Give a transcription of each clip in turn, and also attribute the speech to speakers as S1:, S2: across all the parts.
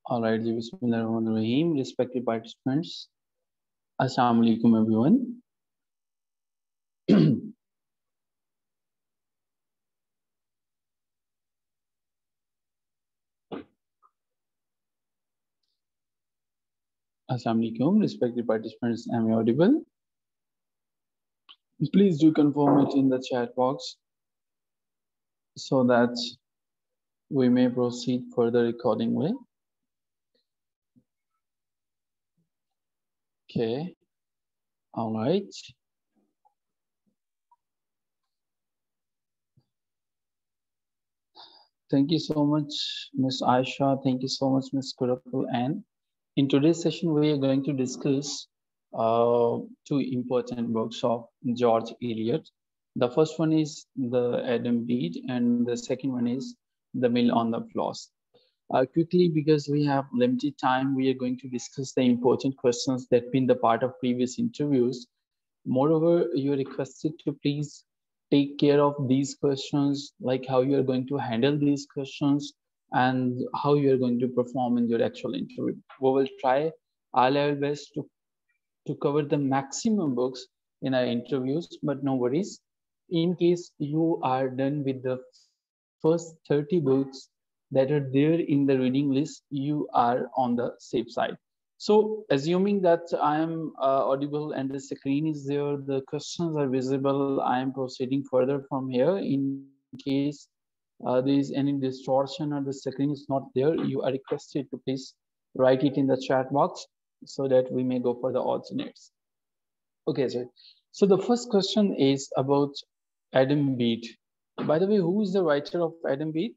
S1: All right, Bismillahirrahmanirrahim. Respected participants, Assalamu alaikum, everyone. Assalamu alaikum, respected participants. Am I audible? Please do confirm it in the chat box so that we may proceed further accordingly. Okay. All right. Thank you so much, Ms. Ayesha. Thank you so much, Ms. Kurapul. And in today's session, we are going to discuss two important books of George Eliot. The first one is the Adam Bede, and the second one is The Mill on the Floss. Quickly, because we have limited time, we are going to discuss the important questions that been the part of previous interviews. Moreover, you are requested to please take care of these questions, like how you are going to handle these questions and how you are going to perform in your actual interview. We will try all our best to cover the maximum books in our interviews, but no worries. In case you are done with the first 30 books that are there in the reading list, you are on the safe side. So assuming that I am audible and the screen is there, the questions are visible, I am proceeding further from here. In case there is any distortion or the screen is not there, you are requested to please write it in the chat box so that we may go for the alternates. Okay, sir. So the first question is about Adam Bede. By the way, who is the writer of Adam Bede?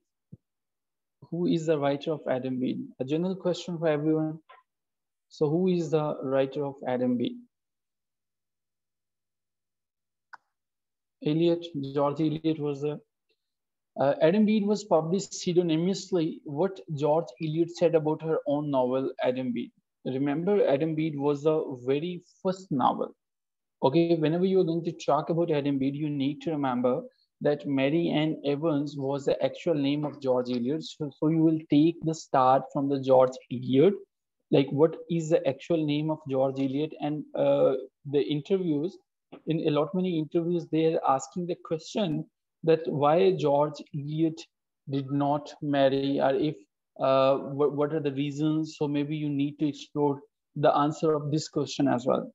S1: Who is the writer of Adam Bede? A general question for everyone. So who is the writer of Adam Bede? Eliot, George Eliot was the... Adam Bede was published pseudonymously. What George Eliot said about her own novel, Adam Bede. Remember, Adam Bede was the very first novel. Okay, whenever you are going to talk about Adam Bede, you need to remember that Mary Ann Evans was the actual name of George Eliot. So you will take the start from the George Eliot, like what is the actual name of George Eliot, and the interviews, in a lot many interviews, they are asking the question that why George Eliot did not marry, or if what are the reasons. So maybe you need to explore the answer of this question as well.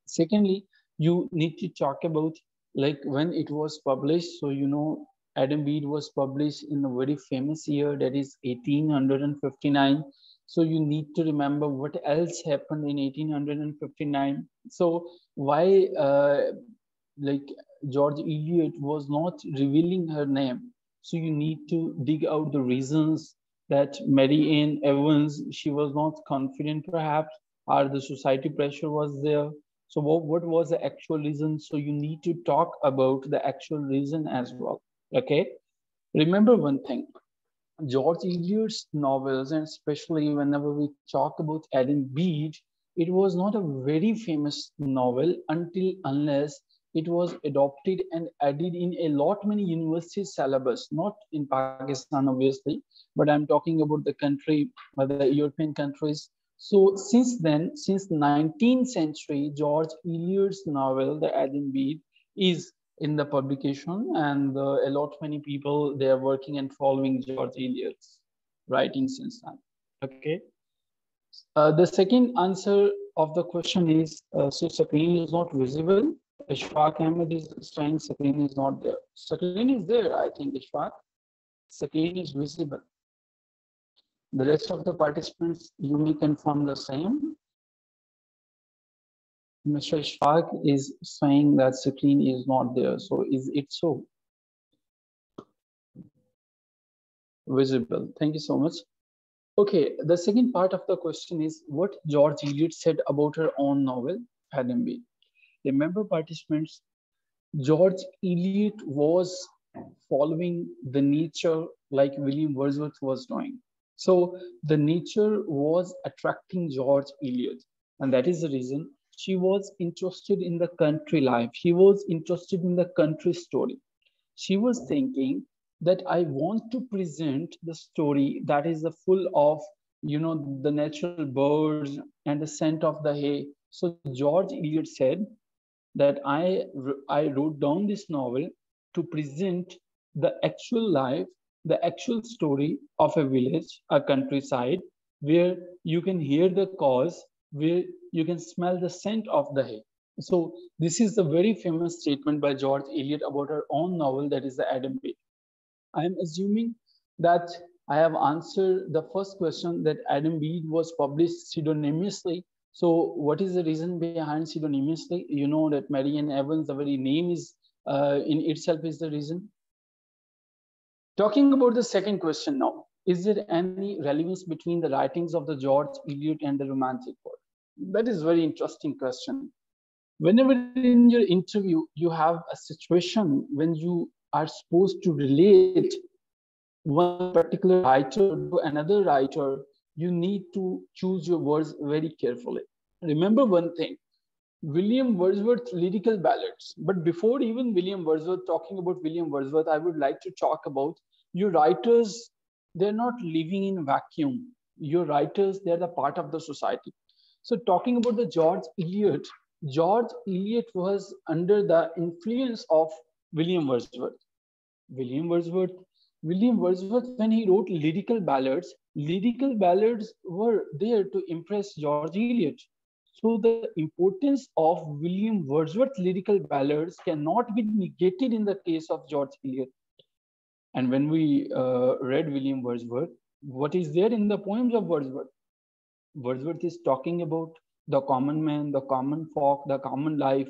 S1: Secondly, you need to talk about like when it was published. So you know, Adam Bede was published in a very famous year, that is 1859. So you need to remember what else happened in 1859. So why like George Eliot was not revealing her name. So you need to dig out the reasons that Mary Ann Evans, she was not confident perhaps, or the society pressure was there. So what was the actual reason? So you need to talk about the actual reason as well. Okay. Remember one thing, George Eliot's novels, and especially whenever we talk about Adam Bede, it was not a very famous novel unless it was adopted and added in a lot many university syllabus, not in Pakistan, obviously, but I'm talking about the country, the European countries. So since then, since 19th century, George Eliot's novel, The Adam Bede, is in the publication, and a lot many people, they are working and following George Eliot's writing since then. Okay. The second answer of the question is, so screen is not visible. Ishfaq Ahmed is saying screen is not there. Screen is there, I think, Ishfaq. Screen is visible. The rest of the participants, you may confirm the same. Mr. Ishfaq is saying that screen is not there. So is it so? Visible. Thank you so much. Okay, the second part of the question is what George Eliot said about her own novel, Adam Bede. Remember, participants, George Eliot was following the nature like William Wordsworth was doing. So the nature was attracting George Eliot, and that is the reason she was interested in the country life. She was interested in the country story. She was thinking that I want to present the story that is full of the natural birds and the scent of the hay. So George Eliot said that I wrote down this novel to present the actual life, the actual story of a village, a countryside, where you can hear the cause, where you can smell the scent of the hay. So this is a very famous statement by George Eliot about her own novel, that is the Adam Bede. I am assuming that I have answered the first question, that Adam Bede was published pseudonymously. So what is the reason behind pseudonymously? You know that Marianne Evans, the very name is in itself is the reason. Talking about the second question now, is there any relevance between the writings of the George Eliot and the Romantic poet? That is very interesting question. Whenever in your interview you have a situation when you are supposed to relate one particular writer to another writer, you need to choose your words very carefully. Remember one thing, William Wordsworth lyrical ballads. But before even William Wordsworth, talking about William Wordsworth, I would like to talk about your writers. They're not living in vacuum. Your writers, they're the part of the society. So talking about the George Eliot was under the influence of William Wordsworth. William Wordsworth, William Wordsworth, when he wrote lyrical ballads were there to impress George Eliot. So the importance of William Wordsworth lyrical ballads cannot be negated in the case of George Eliot. And when we read William Wordsworth, what is there in the poems of Wordsworth? Wordsworth is talking about the common man, the common folk, the common life.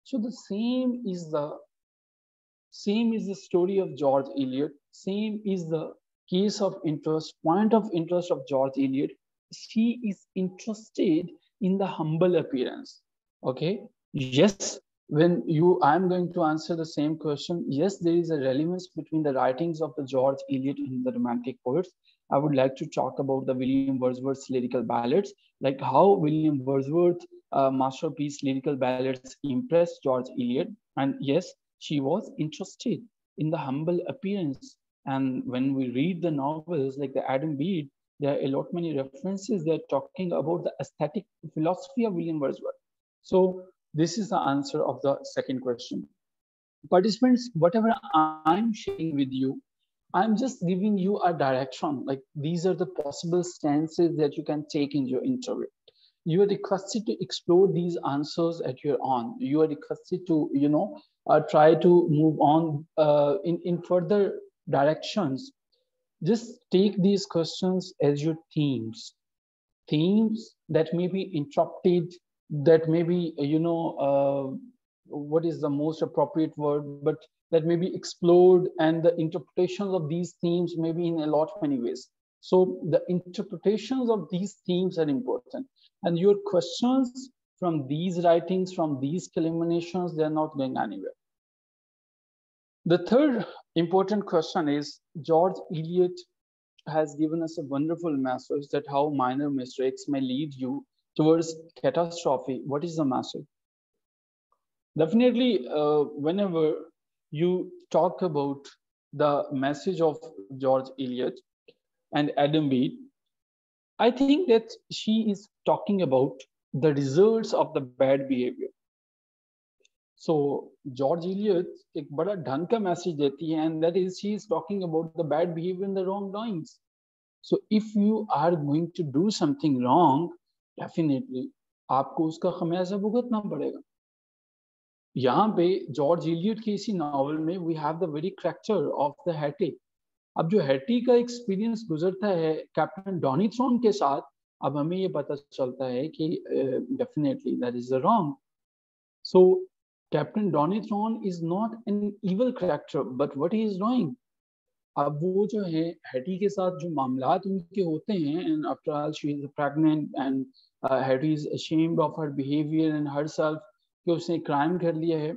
S1: So the same is the story of George Eliot. Same is the case of interest, point of interest of George Eliot. She is interested in the humble appearance. Okay. Yes, when I'm going to answer the same question. Yes, there is a relevance between the writings of the George Eliot and the Romantic poets. I would like to talk about the William Wordsworth's lyrical ballads, like how William Wordsworth masterpiece lyrical ballads impressed George Eliot. And yes, she was interested in the humble appearance. And when we read the novels like the Adam Bede, there are a lot many references. They're talking about the aesthetic philosophy of William Wordsworth. So this is the answer of the second question. Participants, whatever I'm sharing with you, I'm just giving you a direction. Like these are the possible stances that you can take in your interview. You are requested to explore these answers at your own. You are requested to, try to move on in further directions. Just take these questions as your themes that may be interrupted, that may be, what is the most appropriate word, but that may be explored, and the interpretations of these themes may be in a lot many ways. So the interpretations of these themes are important. And your questions from these writings, from these culminations, they're not going anywhere. The third important question is, George Eliot has given us a wonderful message that how minor mistakes may lead you towards catastrophe. What is the message? Definitely, whenever you talk about the message of George Eliot and Adam Bede, I think that she is talking about the results of the bad behavior. So George Eliot एक बड़ा ढंग का message देती है, and that is she is talking about the bad behavior and the wrongdoings. So if you are going to do something wrong, definitely आपको उसका खमियाजा भुगतना पड़ेगा. यहाँ पे जॉर्ज इलियट की इसी नॉवल में we have the very character of the Hetty. अब जो हैटी का एक्सपीरियंस गुजरता है कैप्टन डॉनीथ्रॉन के साथ, अब हमें ये पता चलता है कि definitely that is the wrong. So captain Donnithorne is not an evil character, but what he is doing, अब वो जो है हैटी के साथ जो मामलात उनके होते हैं, and after all she is pregnant and Hetty is ashamed of her behaviour and herself कि उसने क्राइम कर लिया है.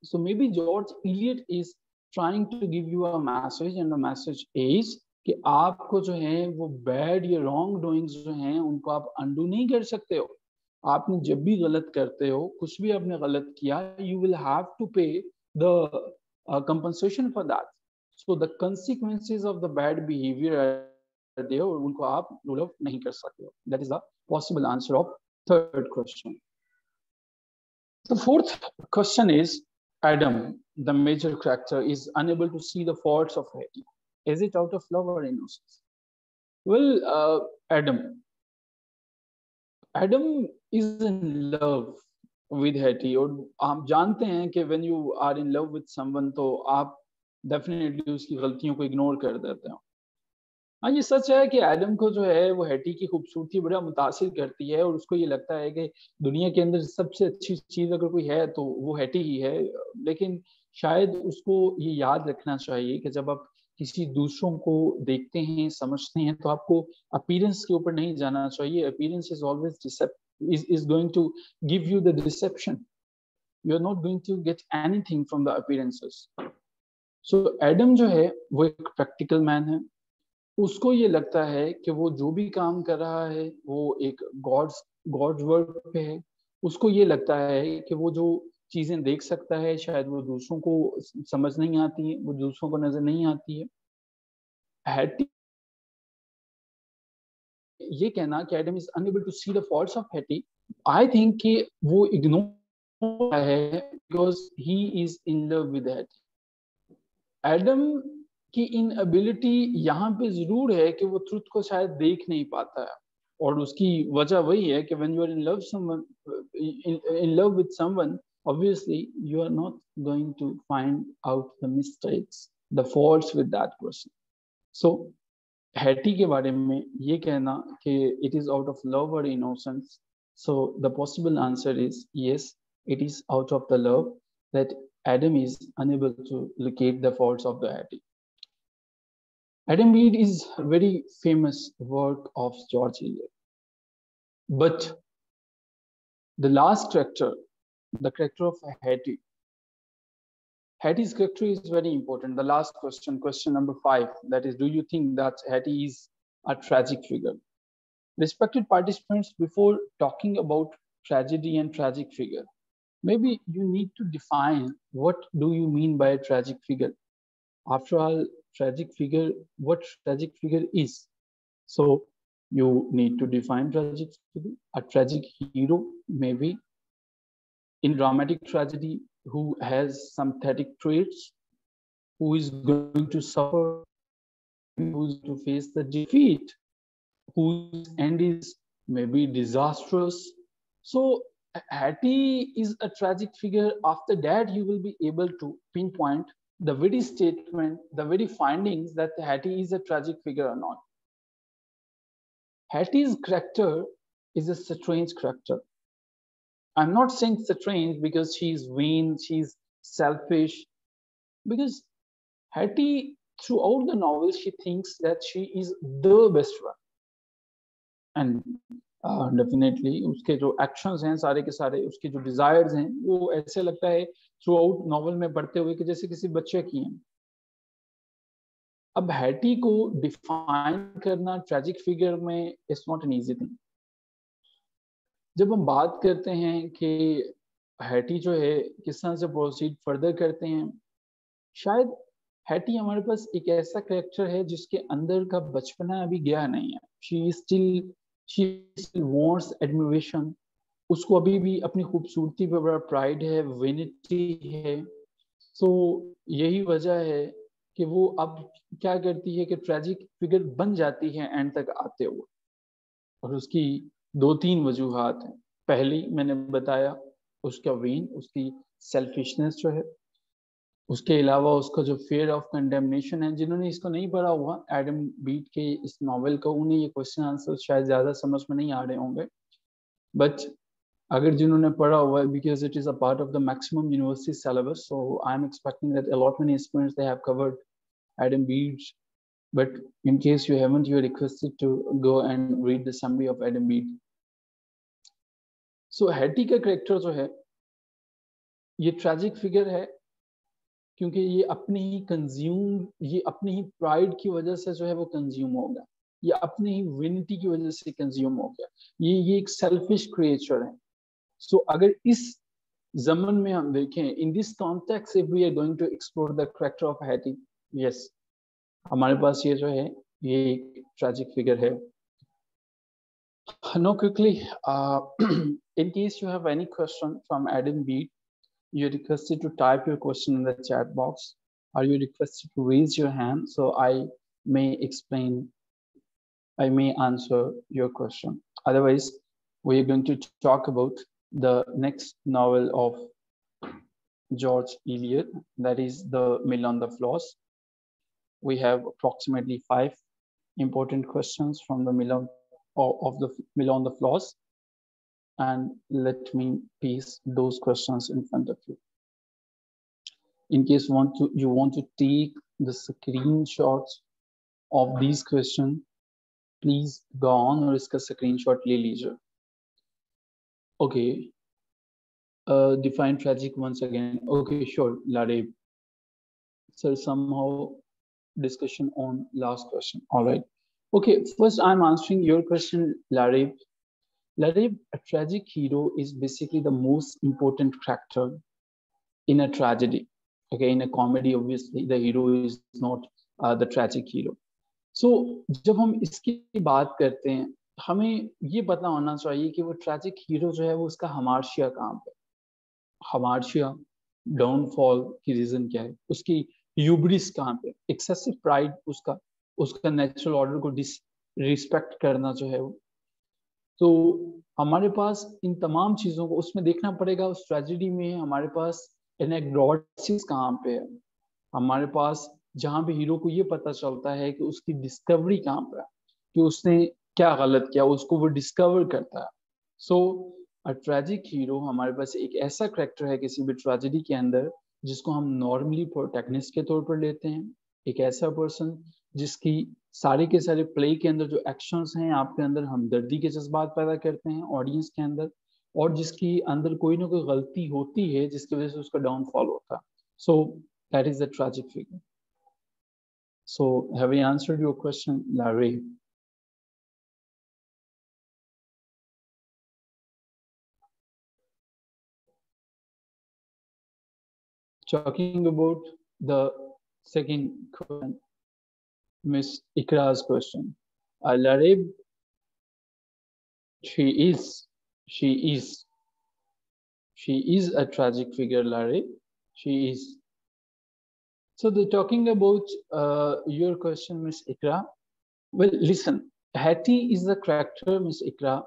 S1: So maybe George Eliot is trying to give you a message, and the message is कि आपको जो है वो बैड या रॉन्ग डूइंग्स जो हैं उनको आप अंडू नहीं कर सकते हो. आपने जब भी गलत करते हो, कुछ भी आपने गलत किया, यू विल हैव टू पे the compensation for that. So the consequences of the bad behavior are कर दिया और उनको आप रूल आउट नहीं कर सकते हो. That is the possible answer of third question. The fourth question is, Adam, the major character, is unable to see the faults of Hetty. Is it out of love or innocence? Well, Adam is in love with Hetty, और आप जानते हैं कि when you are in love with someone तो आप definitely उसकी गलतियों को इग्नोर कर देते हो. हाँ, ये सच है कि एडम को जो है वो हैटी की खूबसूरती बड़ा मुतासिर करती है और उसको ये लगता है कि दुनिया के अंदर सबसे अच्छी चीज अगर कोई है तो वो हैटी ही है. लेकिन शायद उसको ये याद रखना चाहिए कि जब आप किसी दूसरों को देखते हैं, समझते हैं, तो आपको अपीयरेंस के ऊपर नहीं जाना चाहिए. Appearance is always is going to give you the deception. You are not going to get anything from the appearances. So Adam जो है वो एक प्रैक्टिकल मैन है. उसको ये लगता है कि वो जो भी काम कर रहा है वो एक गॉड्स वर्क पे है. उसको ये लगता है कि वो जो चीजें देख सकता है शायद वो दूसरों को समझ नहीं आती है, वो दूसरों को नजर नहीं आती है. हैटी ये कहना कि Adam is unable to see the faults of Hetty, I think कि वो इग्नोर है because he is in love with Hetty. Adam की इनएबिलिटी यहाँ पे जरूर है कि वो ट्रुथ को शायद देख नहीं पाता है, और उसकी वजह वही है कि when you are in love someone in love with someone, obviously you are not going to find out the mistakes, the faults with that person. So Hattie के बारे में ये कहना कि it is out of love or innocence, so the possible answer is yes, it is out of the love that Adam is unable to locate the faults of the Hattie. Adam Bede is a very famous work of George Eliot. But the last character, the character of Hattie, Hattie's character is very important. The last question, question number 5, that is, do you think that Hattie is a tragic figure? Respected participants, before talking about tragedy and tragic figure, maybe you need to define what do you mean by a tragic figure. After all, tragic figure, what tragic figure is. So you need to define tragic figure. A tragic hero, maybe in dramatic tragedy, who has some pathetic traits, who is going to suffer, who is to face the defeat, whose end is maybe disastrous. So Hattie is a tragic figure. After that, you will be able to pinpoint the very statement, the very findings that Hattie is a tragic figure or not. Hattie's character is a strange character. I'm not saying strange because she's vain, she's selfish, because Hattie, throughout the novel, she thinks that she is the best one. And definitely उसके जो actions हैं सारे के सारे, उसके जो desires हैं, वो ऐसे लगता है थ्रू आउट नॉवल में पढ़ते हुए कि जैसे किसी बच्चे की हैं. अब हैटी को डिफाइन करना ट्रेजिक फिगर में it's not an easy thing. जब हम बात करते हैं कि हैटी जो है किस तरह से प्रोसीड फर्दर करते हैं, शायद हैटी हमारे पास एक ऐसा कैरेक्टर है जिसके अंदर का बचपना अभी गया नहीं है. She still wants admiration. उसको अभी भी अपनी खूबसूरती पे बड़ा प्राइड है, वेनिटी है. सो यही वजह है कि वो अब क्या करती है कि ट्रेजिक फिगर बन जाती है एंड तक आते हुए. और उसकी 2-3 वजूहात हैं. पहली मैंने बताया उसका वेन, उसकी सेल्फिशनेस जो है. उसके अलावा उसका जो फेयर ऑफ कंडेमनेशन है. जिन्होंने इसको नहीं पढ़ा हुआ एडम बीड के इस नॉवेल को, उन्हें ये क्वेश्चन आंसर शायद ज़्यादा समझ में नहीं आ रहे होंगे, बट अगर जिन्होंने पढ़ा हुआ है, because it is a part of the maximum university syllabus, so I am expecting that a lot many students they have covered Adam Bede, but in case you haven't, you are requested to go and read the summary of Adam Bede. So Hattie का character जो है ये tragic figure है क्योंकि ये अपनी ही pride की वजह से जो है वो कंज्यूम हो गया, ये अपनी ही विनिटी की वजह से कंज्यूम हो गया. ये एक सेल्फिश क्रिएचर है. सो अगर इस जमन में हम देखें, in this context, if we are going to explore the character of Hetty, yes, हमारे पास ये जो है ये एक ट्रैजिक फिगर है. Now quickly, in case you have any question from Adam Bede, you're requested to type your question in the chat box, or you're requested to raise your hand so I may answer your question. Otherwise, we are going to talk about the next novel of George Eliot, that is The Mill on the Floss. We have approximately 5 important questions from the Mill on the Floss, and let me paste those questions in front of you. In case you want to take the screenshots of these questions, please go on और इसका screenshot ले लीजिए. Okay. Define tragic once again. Okay, sure, Larib. So somehow discussion on last question. All right. Okay, first I'm answering your question, Larib. Larib, a tragic hero is basically the most important character in a tragedy. Okay, in a comedy, obviously, the hero is not the tragic hero. So, जब हम इसकी बात करते हैं, हमें ये पता होना चाहिए कि वो ट्रैजिक हीरो जो है वो उसका हमार्शिया कहाँ पे, हमार्शिया डाउनफॉल की रीजन क्या है, उसकी ह्यूब्रिस कहाँ पे, एक्सेसिव प्राइड, उसका नेचुरल ऑर्डर को डिसरिस्पेक्ट करना जो है वो. तो हमारे पास इन तमाम चीजों को उसमें देखना पड़ेगा. उस ट्रेजेडी में हमारे पास एनेक्डोटिस कहाँ पे है, हमारे पास जहाँ पे हीरो को ये पता चलता है कि उसकी डिस्कवरी कहाँ पे है, कि उसने क्या गलत किया, उसको वो डिस्कवर करता है. सो अ ट्रेजिक हीरो हमारे पास एक ऐसा कैरेक्टर है किसी भी ट्रेजेडी के अंदर जिसको हम नॉर्मली प्रोटैगनिस्ट के तौर पर लेते हैं. एक ऐसा पर्सन जिसकी सारे के सारे प्ले के अंदर जो एक्शंस हैं आपके अंदर हमदर्दी के जज्बात पैदा करते हैं ऑडियंस के अंदर, और जिसकी अंदर कोई ना कोई गलती होती है जिसकी वजह से उसका डाउनफॉल होता है. So that is the tragic figure. So have I answered your question, Larry? Talking about the second question, Miss Ikra's question. Larry, she is a tragic figure, Larry. She is. So the talking about your question, Miss Ikra. Well, listen, Hattie is the character, Miss Ikra,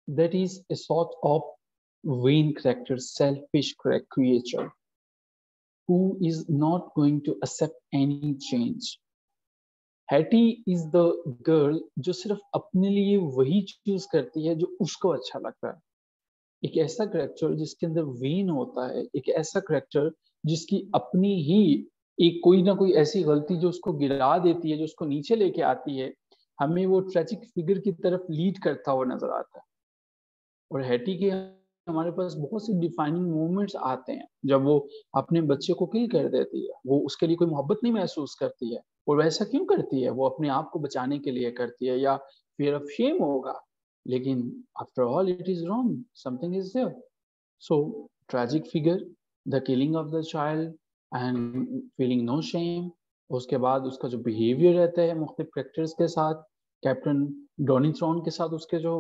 S1: that is a sort of vain character, selfish creature who is not going to accept any change. Hattie is the girl जो सिर्फ अपने लिए वही choose करती है जो उसको अच्छा लगता है. एक ऐसा करेक्टर जिसके अंदर वेन होता है, एक ऐसा करेक्टर जिसकी अपनी ही एक कोई ना कोई ऐसी गलती जो उसको गिरा देती है, जो उसको नीचे लेके आती है, हमें वो ट्रेजिक फिगर की तरफ लीड करता हुआ नजर आता है. और हैटी के हमारे पास बहुत से डिफाइनिंग मोमेंट्स आते हैं जब वो अपने बच्चे को किल कर देती है. वो उसके लिए कोई मोहब्बत नहीं महसूस करती है, और वैसा क्यों करती है? वो अपने आप को बचाने के लिए करती है, या फियर ऑफ शेम होगा, लेकिन after all it is wrong, something is there. So tragic figure, the killing of the child and feeling no shame. उसके बाद उसका जो बिहेवियर रहता है मुख्तलिफ कैरेक्टर्स के साथ, कैप्टन डोनीथ्रॉन के साथ उसके जो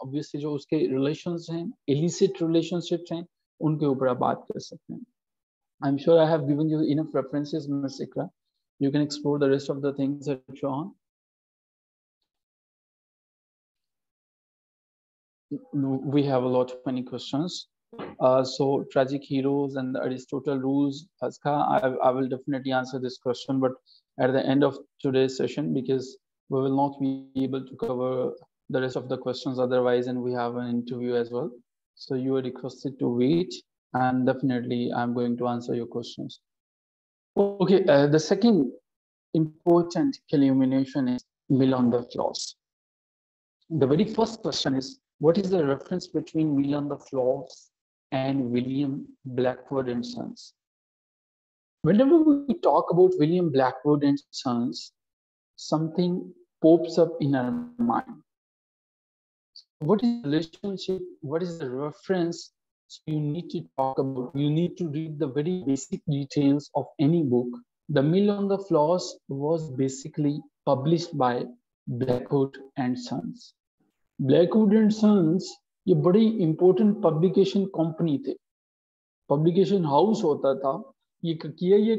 S1: ऑब्वियसली जो उसके रिलेशंस हैं, इलिसिट रिलेशनशिप्स हैं, उनके ऊपर आप बात कर सकते हैं. I am sure I have given you enough references, miss Iqra. You can explore the rest of the things that you're on. We have a lot of many questions. So tragic heroes and the Aristotle rules. Aska, I will definitely answer this question, but at the end of today's session, because we will not be able to cover the rest of the questions otherwise, and we have an interview as well. So you are requested to wait, and definitely I'm going to answer your questions. Okay, the second important illumination is Mill on the Floss. The very first question is, what is the reference between Mill on the Floss and William Blackwood and Sons? Whenever we talk about William Blackwood and Sons, something pops up in our mind. What is the relationship? What is the reference? So you need to talk about, you need to read the very basic details of any book The Mill on the Floss was basically published by Blackwood and Sons. Blackwood and Sons ये बड़ी important publication company थे, publication house होता था। ये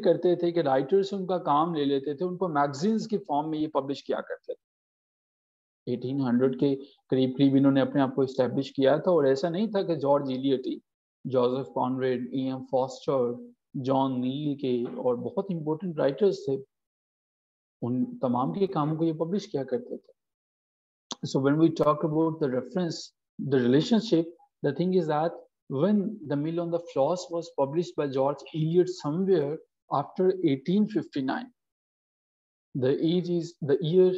S1: करते थे कि writers उनका काम ले लेते थे, उनको मैगजीन्स के फॉर्म में ये पब्लिश किया करते थे। 1800 के करीब करीब इन्होंने अपने आप को इस्टेब्लिश किया था, और ऐसा नहीं था कि जॉर्ज इलियट ही, Joseph Conrad, E.M. Forster, John Neil के और बहुत इंपॉर्टेंट राइटर्स थे, उन तमाम के कामों को ये पब्लिश किया करते थे। So when we talk about the reference, the relationship, the thing is that when The Mill on the Floss was published by George Eliot somewhere after 1859, the year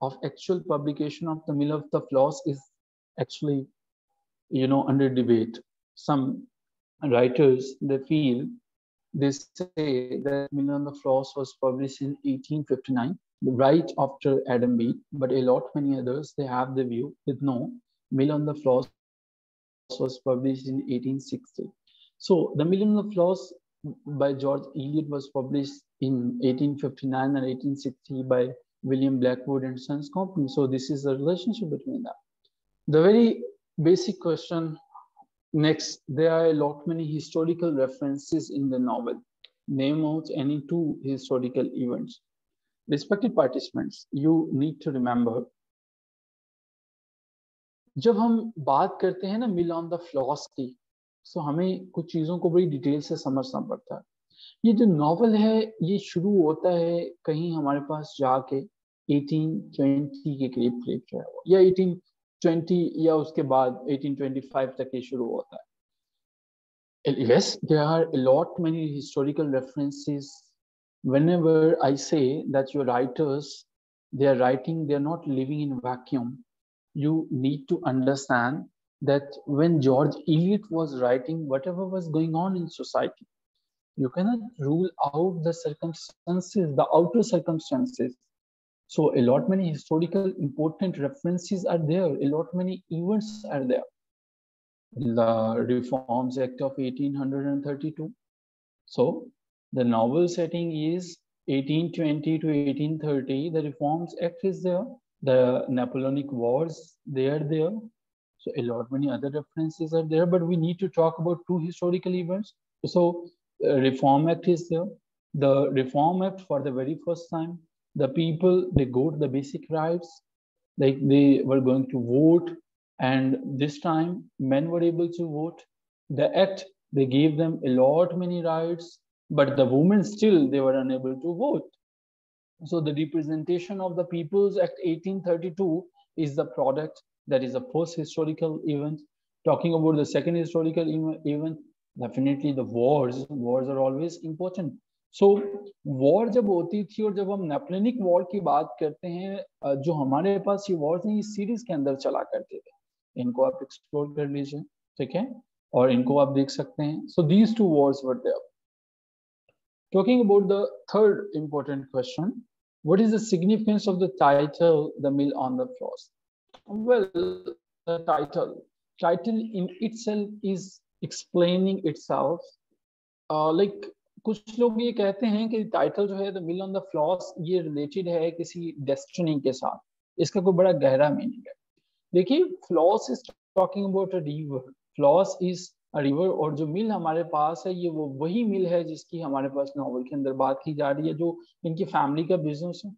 S1: of actual publication of The Mill of the Floss is actually, under debate. Some writers, they feel, they say that Mill on the Floss was published in 1859, right after Adam Bede, but a lot many others, they have the view that no, Mill on the Floss was published in 1860. So the Mill on the Floss by George Eliot was published in 1859 and 1860 by William Blackwood and Sons Company. So this is the relationship between them. The very basic question next, there are a lot many historical references in the novel. Name out any two historical events. Respected participants, you need to remember, जब हम बात करते हैं ना मिल on the floss की, तो हमें कुछ चीज़ों को बड़ी डिटेल से समझना पड़ता है। ये जो नॉवल है ये शुरू होता है कहीं हमारे पास जाके 1820 के करीब करीब जो है वो, या 1820 या उसके बाद 1825 तक ये शुरू होता है। Yes, there are a lot many historical references. Whenever I say that your writers, they are writing, they are not living in a vacuum. You need to understand that when George Eliot was writing, whatever was going on in society, you cannot rule out the circumstances, the outer circumstances. So a lot many historical important references are there, a lot many events are there. The Reforms Act of 1832. So the novel setting is 1820 to 1830. The Reforms Act is there. The Napoleonic Wars, they are there. So a lot many other references are there, but we need to talk about two historical events. So Reform Act is there. The Reform Act, for the very first time, the people, they got the basic rights, like they were going to vote, and this time men were able to vote. The act, they gave them a lot many rights, but the women still, they were unable to vote. So the representation of the People's Act 1832 is the product, that is the first historical event. Talking about the second historical event, definitely the wars are always important. So war जब होती थी, और जब हम Napoleonic war की बात करते हैं, जो हमारे पास ये वॉर्स नहीं, सीरीज के अंदर चला करते थे, इनको आप एक्सप्लोर कर लीजिए, ठीक है, और इनको आप देख सकते हैं. So these two wars were there. Talking about the third important question, what is the significance of the title, The Mill on the Floss? Well, the title in itself is explaining itself. Like कुछ लोग ये कहते हैं कि title जो है the mill on the floss, ये related है किसी डेस्टिनी के साथ, इसका कोई बड़ा गहरा मीनिंग है. देखिए, floss is talking about a river, floss is a river, और जो मिल हमारे पास है ये वो वही मिल है जिसकी हमारे पास नॉवल के अंदर बात की जा रही है, जो इनकी फैमिली का बिजनेस है.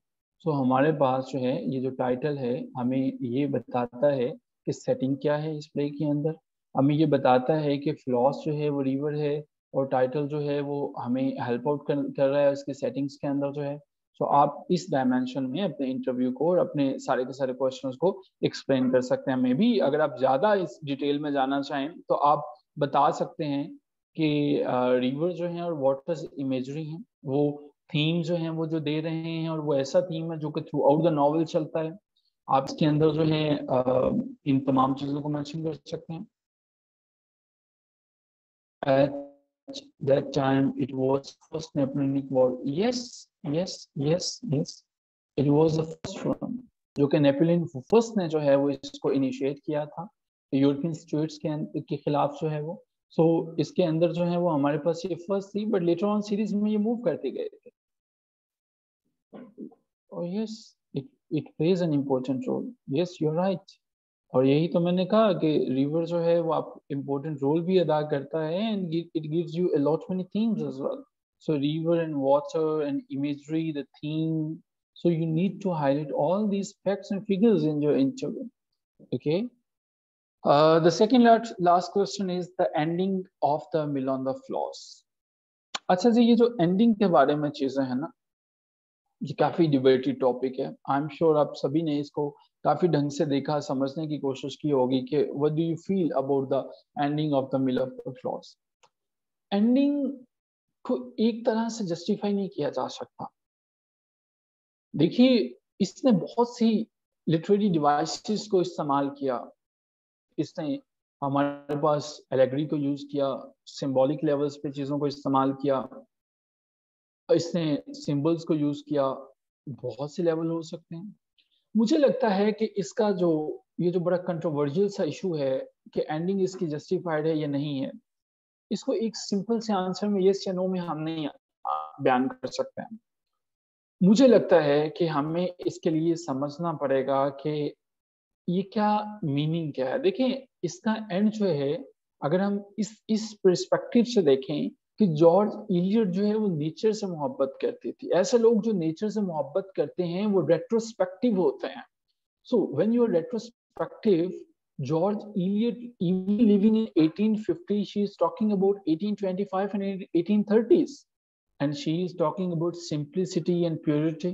S1: सो हमारे पास जो है ये जो टाइटल है हमें ये बताता है कि सेटिंग क्या है इस प्ले के अंदर, हमें ये बताता है कि फ्लॉस जो है वो रिवर है, और टाइटल जो है वो हमें हेल्प आउट कर रहा है उसके सेटिंग्स के अंदर जो है. सो आप इस डायमेंशन में अपने इंटरव्यू को और अपने सारे के सारे क्वेश्चंस को एक्सप्लेन कर सकते हैं. मे बी अगर आप ज़्यादा इस डिटेल में जाना चाहें तो आप बता सकते हैं कि रिवर जो है और वाटर इमेजरी है, वो थीम जो है वो जो दे रहे हैं, और वो ऐसा थीम है जो कि थ्रू आउट द नॉवल चलता है. आप इसके अंदर जो है इन तमाम चीज़ों को मेंशन कर सकते हैं. At that time, it was first Napoleonic War. Yes. It was the first one. जो कि नेपोलियन फर्स्ट ने जो है वो इसको इनिशिएट किया था यूरोपियन स्टेट्स के खिलाफ जो है वो. सो इसके अंदर जो है वो हमारे पास ये फर्स्ट थी, बट लेटर ऑन सीरीज में ये मूव करते गए थे. Oh yes, it plays an important role. Yes, you're right. और यही तो मैंने कहा कि रिवर जो है वो आप इम्पोर्टेंट रोल भी अदा करता है and it gives you a lot many things as well. So river and water and imagery, the theme. So you need to highlight all these facts and figures in your interview. Okay. The second last question is the ending of the mill on the floors. अच्छा जी, ये जो ending के बारे में चीजें हैं ना, ये काफी डिबेटेड टॉपिक है. आई एम श्योर आप सभी ने इसको काफी ढंग से देखा, समझने की कोशिश की होगी कि what do you feel about the ending of the mill of the floss. Ending को एक तरह से जस्टिफाई नहीं किया जा सकता. देखिए, इसने बहुत सी लिटरेरी डिवाइसेस को इस्तेमाल किया. इसने हमारे पास एलेगरी को यूज किया, सिंबॉलिक लेवल्स पे चीजों को इस्तेमाल किया, इसने सिंबल्स को यूज किया. बहुत से लेवल हो सकते हैं. मुझे लगता है कि इसका जो ये जो बड़ा कंट्रोवर्शियल सा इशू है कि एंडिंग इसकी जस्टिफाइड है या नहीं है, इसको एक सिंपल से आंसर में यस या नो में हम नहीं बयान कर सकते हैं. मुझे लगता है कि हमें इसके लिए समझना पड़ेगा कि ये क्या मीनिंग क्या है. देखिए, इसका एंड जो है, अगर हम इस पर्सपेक्टिव से देखें कि जॉर्ज इलियट जो है वो नेचर से मोहब्बत करती थी. ऐसे लोग जो नेचर से मोहब्बत करते हैं वो रेट्रोस्पेक्टिव होते हैं. So when you are retrospective, George Eliot, even living in 1850, she is talking about 1825 and 1830s, and she is talking about simplicity and purity.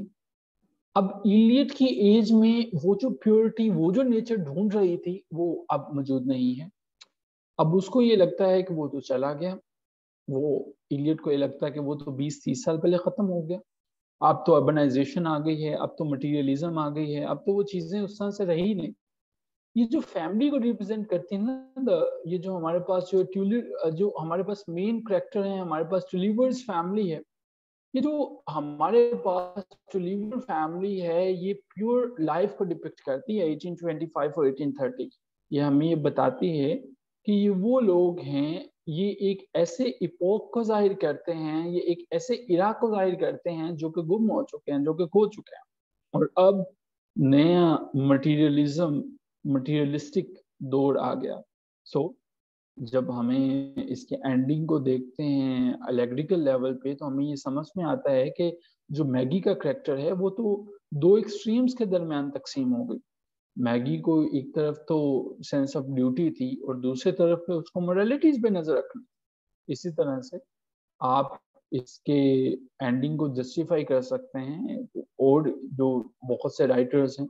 S1: अब इलियट की एज में वो जो प्योरिटी, वो जो नेचर ढूंढ रही थी, वो अब मौजूद नहीं है. अब उसको ये लगता है कि वो तो चला गया. वो इलियट को ये लगता है कि वो तो 20-30 साल पहले खत्म हो गया. अब तो अर्बनाइजेशन आ गई है, अब तो मटीरियलिज्म आ गई है, अब तो वो चीजें उस तरह से रही नहीं. ये जो फैमिली को रिप्रेजेंट करती है ना, ये जो हमारे पास जो हमारे पास मेन कैरेक्टर है, हमारे पास टुलिवर्स फैमिली है. ये जो हमारे पास टुलिवर फैमिली है, ये प्योर लाइफ को डिपिक्ट करती है 1825 और 1830. ये हमें ये बताती है कि ये वो लोग हैं, ये एक ऐसे इपोक को जाहिर करते हैं, ये एक ऐसे इरा को जाहिर करते हैं जो कि गुम हो चुके हैं, जो कि खो चुके हैं. और अब नया मटीरियलिस्टिक दौर आ गया. सो जब हमें इसके एंडिंग को देखते हैं अलैग्रिकल लेवल पे, तो हमें ये समझ में आता है कि जो मैगी का कैरेक्टर है वो तो दो एक्सट्रीम्स के दरमियान तकसीम हो गई. मैगी को एक तरफ तो सेंस ऑफ ड्यूटी थी और दूसरी तरफ पे उसको मोरालिटीज पे नजर रखना. इसी तरह से आप इसके एंडिंग को जस्टिफाई कर सकते हैं और जो बहुत से राइटर्स हैं.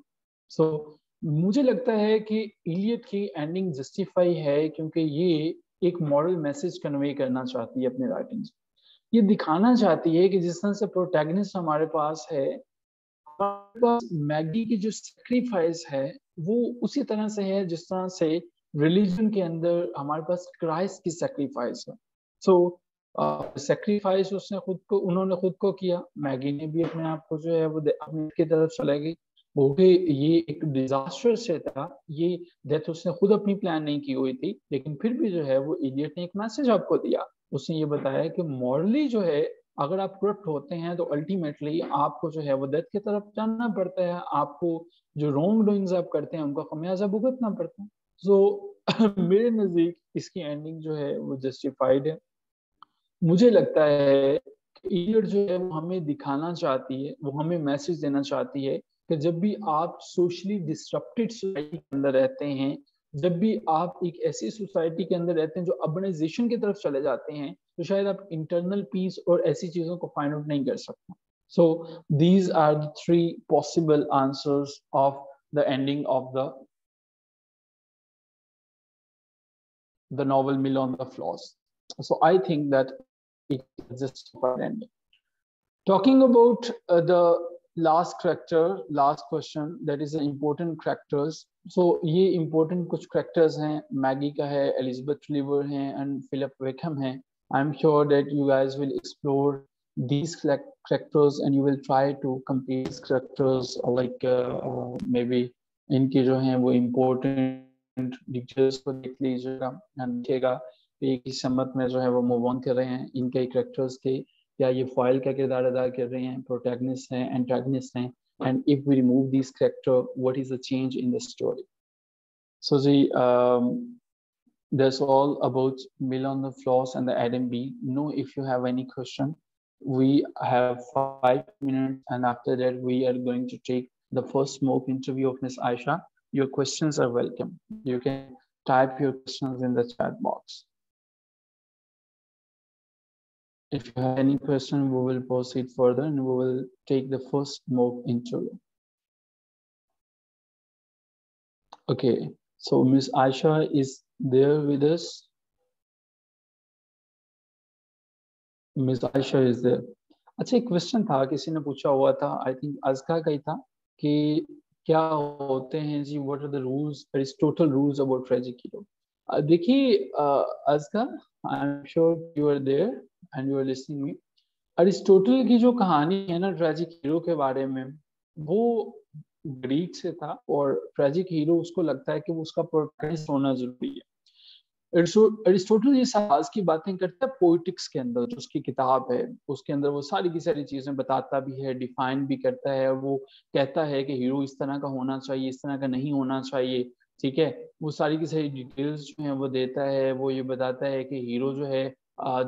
S1: सो मुझे लगता है कि इलियट की एंडिंग जस्टिफाई है क्योंकि ये एक मॉरल मैसेज कन्वे करना चाहती है अपने राइटिंग्स. ये दिखाना चाहती है कि जिस तरह से प्रोटैगनिस्ट हमारे पास है, हमारे पास मैगी की जो सेक्रीफाइस है वो उसी तरह से है जिस तरह से रिलीजन के अंदर हमारे पास क्राइस्ट की सेक्रीफाइस है. सो सेक्रीफाइस उन्होंने खुद को किया. मैगी ने भी अपने आप को जो है वो अपनी की तरफ चले गई. ओके, ये एक डिजास्टर से था, ये डेथ उसने खुद अपनी प्लान नहीं की हुई थी, लेकिन फिर भी जो है वो इडियट ने एक मैसेज आपको दिया. उसने ये बताया कि मॉरली जो है अगर आप करप्ट होते हैं तो अल्टीमेटली आपको जो है वो डेथ की तरफ जाना पड़ता है. आपको जो रॉन्ग डूइंग्स आप करते हैं उनका खमियाजा भुगतना पड़ता है. सो मेरे नजदीक इसकी एंडिंग जो है वो जस्टिफाइड है. मुझे लगता है कि इलियट जो है वो हमें दिखाना चाहती है, वो हमें मैसेज देना चाहती है कि जब भी आप सोशली डिस्ट्रप्टेड सोसाइटी के अंदर रहते हैं, जब भी आप एक ऐसी सोसाइटी के अंदर रहते हैं जो अर्बनाइजेशन की तरफ चले जाते हैं, तो शायद आप इंटरनल पीस और ऐसी चीजों को फाइंड आउट नहीं कर सकते. So these are the 3 possible answers of the ending of the novel Mill on the Floors. So I think that it is justified ending. Talking about the last character, last question, that is the important characters. So ये important कुछ characters हैं, Maggi का है, Elizabeth liver हैं, and Philip वेकहम हैं. I'm sure that you guys will explore these characters and you will try to complete these characters, like maybe इनके जो हैं वो important डिटेल्स को देख लीजिएगा, देखिएगा एक ही सम्मत में जो है वो मूव ऑन कर रहे हैं इनके कैरेक्टर्स के. क्या ये फॉइल का किरदार अदा कर रहे हैं, प्रोटैगनिस्ट हैं, एंटागनिस्ट हैं, and if we remove these character, what is the change in the story? So that's all about Mill on the Floss and the Adam Bede. Know if you have any question. We have 5 minutes, and after that we are going to take the first mock interview of Miss Ayesha. Your questions are welcome. You can type your questions in the chat box. If you have any question, we will proceed further and we will take the first mock interview. Okay, so Miss Ayesha is there with us. Miss Ayesha is there. अच्छा, एक question था, किसी ने पूछा हुआ था, I think Azka का ही था, कि क्या होते हैं जी, what are the rules, Aristotle rules about tragic hero. देखिए Azka, I am sure you are there and you are listening me. Aristotle की जो कहानी है ना ट्रेजिक हीरो के बारे में, वो ग्रीक से था, और ट्रेजिक हीरो उसको लगता है कि वो उसका प्रोटैगनिस्ट होना जरूरी है. अरिस्टोटल ये साहस की बातें करता है पोइटिक्स के अंदर, जो उसकी किताब है उसके अंदर वो सारी की सारी चीजें बताता भी है, डिफाइन भी करता है. वो कहता है कि हीरो इस तरह का होना चाहिए, इस तरह का नहीं होना चाहिए, ठीक है. वो सारी की सारी डिटेल्स जो है वो देता है. वो ये बताता है कि हीरो जो है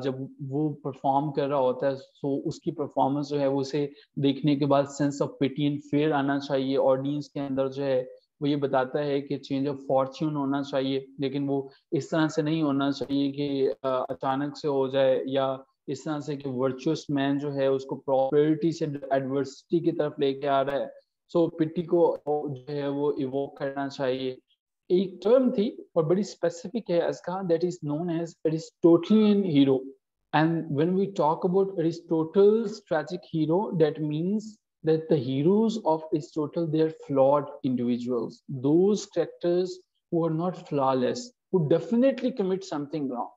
S1: जब वो परफॉर्म कर रहा होता है, तो उसकी परफॉर्मेंस जो है वो उसे देखने के बाद sense of pity and fear आना चाहिए ऑडियंस के अंदर. जो है वो ये बताता है कि चेंज ऑफ फॉर्च्यून होना चाहिए, लेकिन वो इस तरह से नहीं होना चाहिए कि अचानक से हो जाए, या इस तरह से कि वर्चुअस मैन जो है उसको प्रॉपर्टी से एडवर्सिटी की तरफ लेके आ रहा है. सो पिटी को जो है वो इवोक करना चाहिए. एक टर्म थी और बड़ी स्पेसिफिक है इसका, that is known as Aristotelian hero. And when we talk about Aristotle's tragic hero, that means that the heroes of Aristotle, they are flawed individuals. Those characters who are not flawless, who definitely commit something wrong.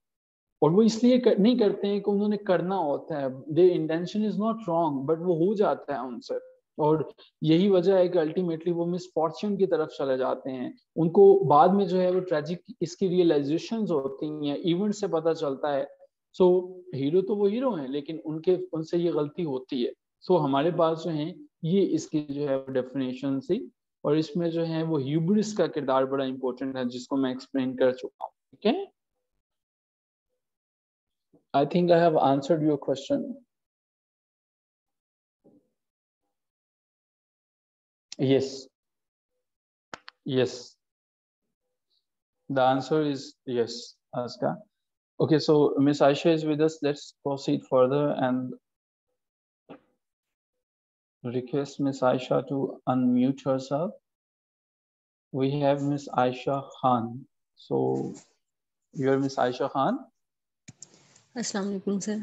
S1: और वो इसलिए नहीं करते हैं कि उन्होंने करना होता है. Their intention is not wrong, but वो हो जाता है उनसे. और यही वजह है कि अल्टीमेटली वो मिसफॉर्च्यून की तरफ चले जाते हैं. उनको बाद में जो है वो ट्रेजिक इसकी रियलाइजेशंस होती हैं, इवेंट से पता चलता है. सो हीरो तो वो हीरो हैं, लेकिन उनसे ये गलती होती है. सो हमारे पास जो है ये इसकी जो है डेफिनेशन थी, और इसमें जो है वो ह्यूब्रिस का किरदार बड़ा इंपॉर्टेंट है, जिसको मैं एक्सप्लेन कर चुका हूँ. ठीक है, I think I have answered your question. Yes, yes, the answer is yes, Aska. Okay, so Miss Ayesha is with us. Let's proceed further and request Miss Ayesha to unmute herself. We have Miss Ayesha Khan. So you are Miss Ayesha Khan.
S2: Assalamu alaikum, sir.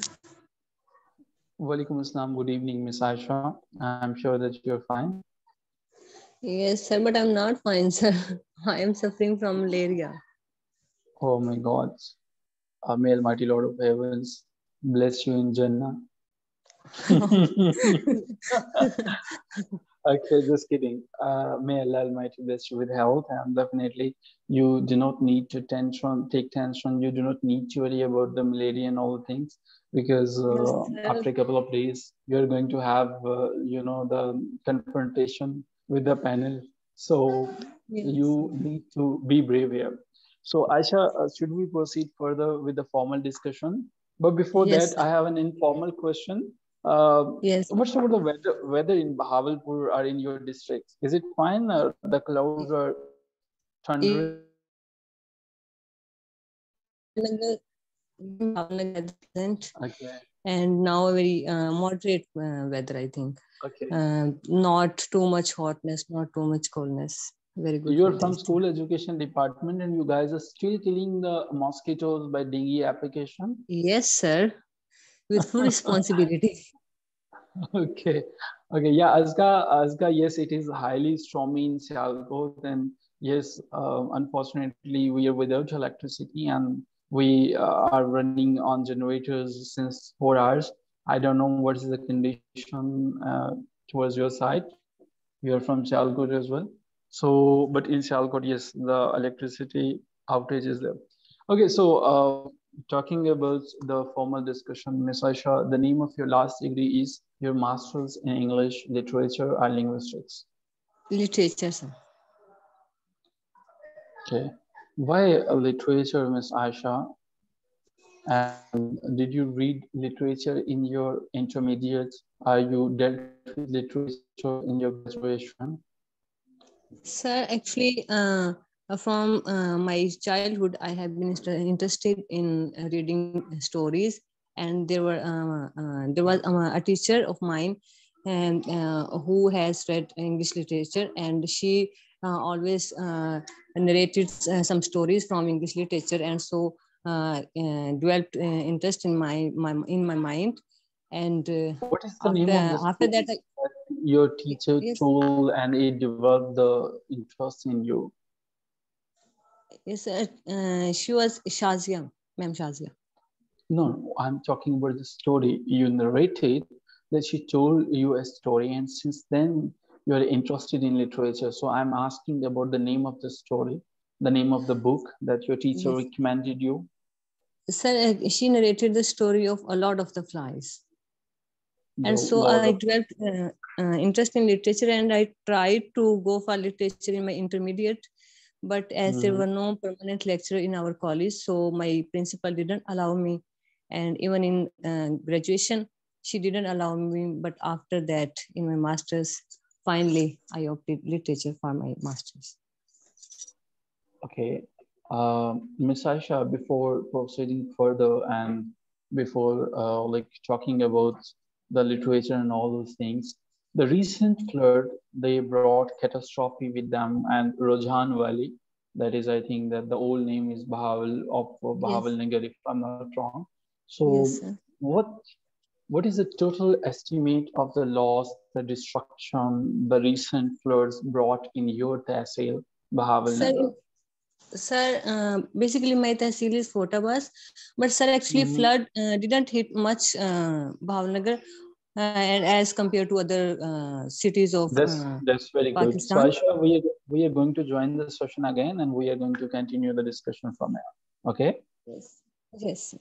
S1: Walaikum assalam. Good evening, Miss Ayesha. I'm sure that you're fine.
S2: Yes, sir, but I'm not fine, sir. I am suffering from malaria.
S1: Oh my God. May Almighty Lord of Heavens bless you in Jannah. Okay, just kidding. May Allah Almighty bless you with health, and definitely you do not need to take tension. You do not need to worry about the malaria and all the things, because after a couple of days you're going to have the confrontation with the panel. So you need to be brave here. So Ayesha, should we proceed further with the formal discussion? But before that, I have an informal question.
S2: Yes.
S1: What's about the weather in Bahawalpur or in your district? Is it fine? The clouds are thundering?
S2: Okay. And now a very moderate weather, I think.
S1: Okay.
S2: Not too much hotness, not too much coldness. Very good.
S1: You're from school education department, and you guys are still killing the mosquitoes by dengue application?
S2: Yes, sir. With full responsibility.
S1: Okay. Yeah, Azga, yes, it is highly stormy in Sialkot, and yes, unfortunately, we are without electricity, and we are running on generators since 4 hours. I don't know what is the condition towards your side. We are from Sialkot as well. So, but in Sialkot, yes, the electricity outage is there. Okay, so talking about the formal discussion, Ms. Ayesha, the name of your last degree is your Master's in English, Literature and Linguistics.
S2: Literature, sir.
S1: Okay. Why literature, Ms. Ayesha? And did you read literature in your intermediate? Are you dealt with literature in your graduation?
S2: Sir, actually, from my childhood, I have been interested in reading stories, and there was a teacher of mine, and who has read English literature, and she always narrated some stories from English literature, and so developed interest in my mind, and
S1: What is the name of the
S2: after that,
S1: stories that your teacher
S2: yes,
S1: told and it developed the interest in you?
S2: yes, she was Shazia, Ma'am Shazia.
S1: No, I'm talking about the story you narrated that she told you a story, and since then you are interested in literature. So I'm asking about the name of the story, the name of the book that your teacher
S2: Yes.
S1: recommended you.
S2: Sir, she narrated the story of A Lord of the Flies.
S1: The
S2: And so
S1: Lord
S2: I
S1: of
S2: developed interest in literature, and I tried to go for literature in my intermediate. But as there were no permanent lecturer in our college, so my principal didn't allow me. And even in graduation, she didn't allow me. But after that, in my master's, finally, I opted literature for my master's.
S1: Okay. Ms. Aisha, before proceeding further and before like talking about the literature and all those things, the recent flood, they brought catastrophe with them, and Rajhan Valley, that is, I think that the old name is Bahawal of
S2: Yes,
S1: Bahawal Nagar, if I'm not wrong. So
S2: yes, sir.
S1: what is the total estimate of the loss, the destruction the recent floods brought in your Tehsil, Bahawal
S2: Sir,
S1: Nagar?
S2: Sir, basically my tehsil is Photabas, but sir, actually
S1: Mhm.
S2: flood didn't hit much Bhavnagar and as compared to other cities of
S1: That's very good. So
S2: Pakistan.
S1: Aisha, we are going to join the session again, and we are going to continue the discussion from here. Okay.
S2: Yes. Yes.